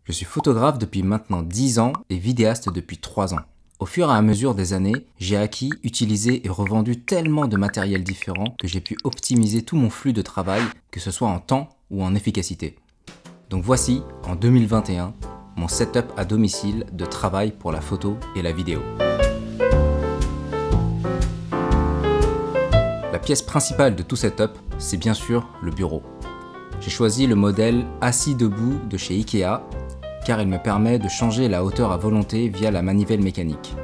Je suis photographe depuis maintenant 10 ans et vidéaste depuis 3 ans. Au fur et à mesure des années, j'ai acquis, utilisé et revendu tellement de matériel différent que j'ai pu optimiser tout mon flux de travail, que ce soit en temps ou en efficacité. Donc voici, en 2021, mon setup à domicile de travail pour la photo et la vidéo. La pièce principale de tout setup, c'est bien sûr le bureau. J'ai choisi le modèle assis debout de chez Ikea car il me permet de changer la hauteur à volonté via la manivelle mécanique.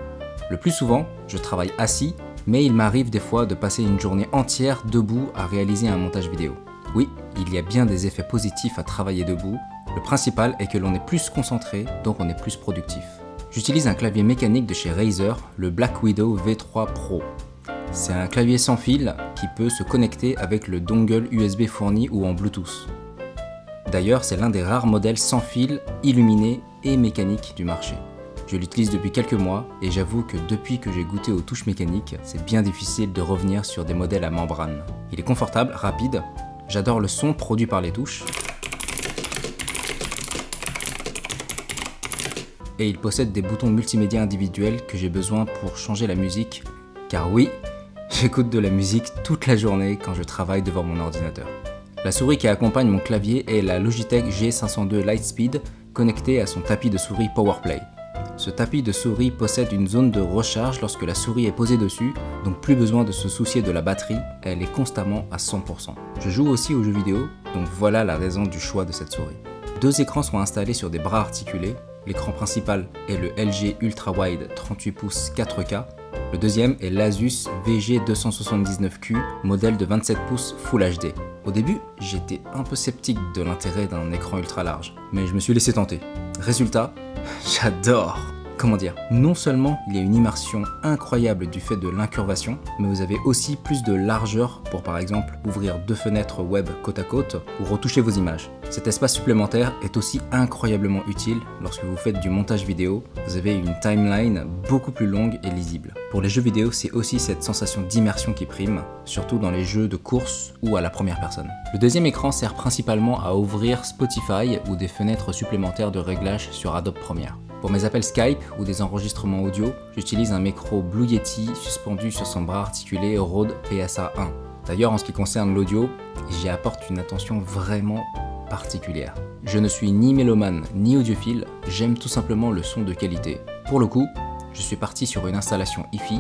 Le plus souvent, je travaille assis, mais il m'arrive des fois de passer une journée entière debout à réaliser un montage vidéo. Oui, il y a bien des effets positifs à travailler debout. Le principal est que l'on est plus concentré, donc on est plus productif. J'utilise un clavier mécanique de chez Razer, le Black Widow V3 Pro. C'est un clavier sans fil qui peut se connecter avec le dongle USB fourni ou en Bluetooth. D'ailleurs, c'est l'un des rares modèles sans fil, illuminé et mécanique du marché. Je l'utilise depuis quelques mois et j'avoue que depuis que j'ai goûté aux touches mécaniques, c'est bien difficile de revenir sur des modèles à membrane. Il est confortable, rapide, j'adore le son produit par les touches. Et il possède des boutons multimédia individuels que j'ai besoin pour changer la musique, car oui, j'écoute de la musique toute la journée quand je travaille devant mon ordinateur. La souris qui accompagne mon clavier est la Logitech G502 Lightspeed connectée à son tapis de souris PowerPlay. Ce tapis de souris possède une zone de recharge lorsque la souris est posée dessus, donc plus besoin de se soucier de la batterie, elle est constamment à 100%. Je joue aussi aux jeux vidéo, donc voilà la raison du choix de cette souris. Deux écrans sont installés sur des bras articulés. L'écran principal est le LG Ultra Wide 38 pouces 4K. Le deuxième est l'Asus VG279Q, modèle de 27 pouces Full HD. Au début, j'étais un peu sceptique de l'intérêt d'un écran ultra large, mais je me suis laissé tenter. Résultat, j'adore! Comment dire? Non seulement il y a une immersion incroyable du fait de l'incurvation, mais vous avez aussi plus de largeur pour par exemple ouvrir deux fenêtres web côte à côte ou retoucher vos images. Cet espace supplémentaire est aussi incroyablement utile lorsque vous faites du montage vidéo. Vous avez une timeline beaucoup plus longue et lisible. Pour les jeux vidéo, c'est aussi cette sensation d'immersion qui prime, surtout dans les jeux de course ou à la première personne. Le deuxième écran sert principalement à ouvrir Spotify ou des fenêtres supplémentaires de réglage sur Adobe Premiere. Pour mes appels Skype ou des enregistrements audio, j'utilise un micro Blue Yeti suspendu sur son bras articulé Rode PSA 1. D'ailleurs, en ce qui concerne l'audio, j'y apporte une attention vraiment particulière. Je ne suis ni mélomane ni audiophile, j'aime tout simplement le son de qualité. Pour le coup, je suis parti sur une installation hi-fi.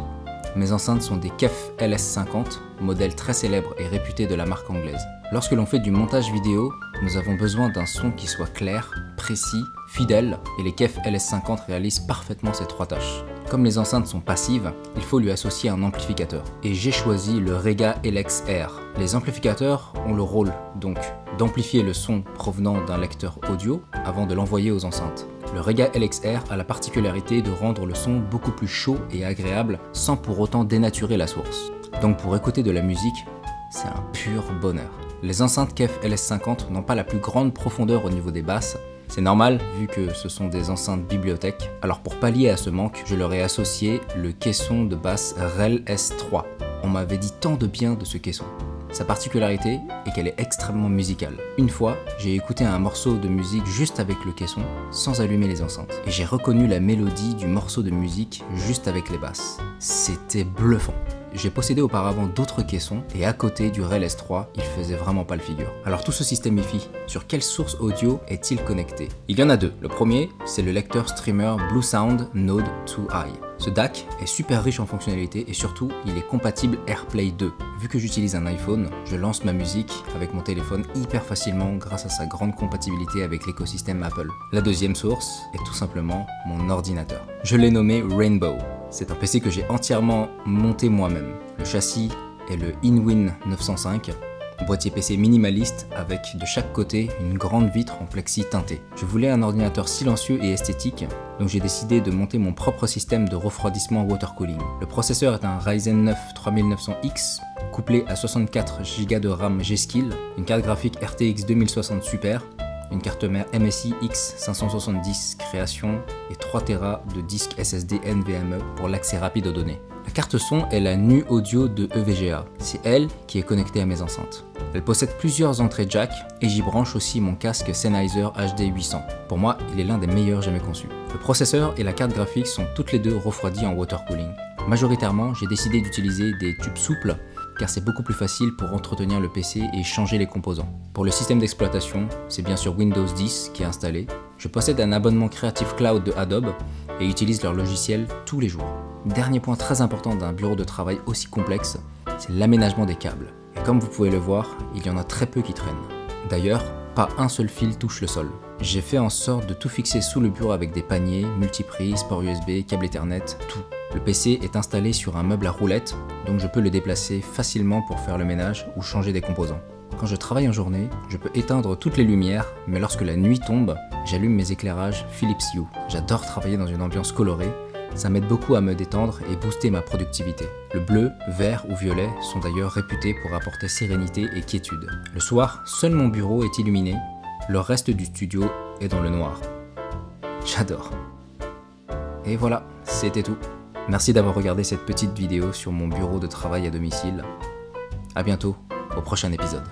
Mes enceintes sont des KEF LS50, modèle très célèbre et réputé de la marque anglaise. Lorsque l'on fait du montage vidéo, nous avons besoin d'un son qui soit clair, précis, fidèle, et les KEF LS50 réalisent parfaitement ces trois tâches. Comme les enceintes sont passives, il faut lui associer un amplificateur. Et j'ai choisi le Rega LX R. Les amplificateurs ont le rôle, donc, d'amplifier le son provenant d'un lecteur audio avant de l'envoyer aux enceintes. Le Rega LXR a la particularité de rendre le son beaucoup plus chaud et agréable sans pour autant dénaturer la source. Donc pour écouter de la musique, c'est un pur bonheur. Les enceintes KEF LS50 n'ont pas la plus grande profondeur au niveau des basses. C'est normal vu que ce sont des enceintes bibliothèque. Alors pour pallier à ce manque, je leur ai associé le caisson de basse REL S3. On m'avait dit tant de bien de ce caisson. Sa particularité est qu'elle est extrêmement musicale. Une fois, j'ai écouté un morceau de musique juste avec le caisson, sans allumer les enceintes. Et j'ai reconnu la mélodie du morceau de musique juste avec les basses. C'était bluffant. J'ai possédé auparavant d'autres caissons et à côté du REL S3, il faisait vraiment pas le figure. Alors tout ce système hi-fi, sur quelle source audio est-il connecté? Il y en a deux. Le premier, c'est le lecteur streamer Bluesound Node 2i. Ce DAC est super riche en fonctionnalités et surtout, il est compatible AirPlay 2. Vu que j'utilise un iPhone, je lance ma musique avec mon téléphone hyper facilement grâce à sa grande compatibilité avec l'écosystème Apple. La deuxième source est tout simplement mon ordinateur. Je l'ai nommé Rainbow. C'est un PC que j'ai entièrement monté moi-même. Le châssis est le Inwin 905, boîtier PC minimaliste avec de chaque côté une grande vitre en plexi teinté. Je voulais un ordinateur silencieux et esthétique, donc j'ai décidé de monter mon propre système de refroidissement water cooling. Le processeur est un Ryzen 9 3900X, couplé à 64 Go de RAM G-Skill, une carte graphique RTX 2060 Super, une carte mère MSI X570 création et 3 Tera de disque SSD NVMe pour l'accès rapide aux données. La carte son est la NU Audio de EVGA, c'est elle qui est connectée à mes enceintes. Elle possède plusieurs entrées jack et j'y branche aussi mon casque Sennheiser HD 800. Pour moi, il est l'un des meilleurs jamais conçus. Le processeur et la carte graphique sont toutes les deux refroidis en water cooling. Majoritairement, j'ai décidé d'utiliser des tubes souples car c'est beaucoup plus facile pour entretenir le PC et changer les composants. Pour le système d'exploitation, c'est bien sûr Windows 10 qui est installé. Je possède un abonnement Creative Cloud de Adobe et utilise leur logiciel tous les jours. Dernier point très important d'un bureau de travail aussi complexe, c'est l'aménagement des câbles. Et comme vous pouvez le voir, il y en a très peu qui traînent. D'ailleurs, pas un seul fil touche le sol. J'ai fait en sorte de tout fixer sous le bureau avec des paniers, multiprises, port USB, câble Ethernet, tout. Le PC est installé sur un meuble à roulettes, donc je peux le déplacer facilement pour faire le ménage ou changer des composants. Quand je travaille en journée, je peux éteindre toutes les lumières, mais lorsque la nuit tombe, j'allume mes éclairages Philips Hue. J'adore travailler dans une ambiance colorée, ça m'aide beaucoup à me détendre et booster ma productivité. Le bleu, vert ou violet sont d'ailleurs réputés pour apporter sérénité et quiétude. Le soir, seul mon bureau est illuminé, le reste du studio est dans le noir. J'adore. Et voilà, c'était tout. Merci d'avoir regardé cette petite vidéo sur mon bureau de travail à domicile. À bientôt, au prochain épisode.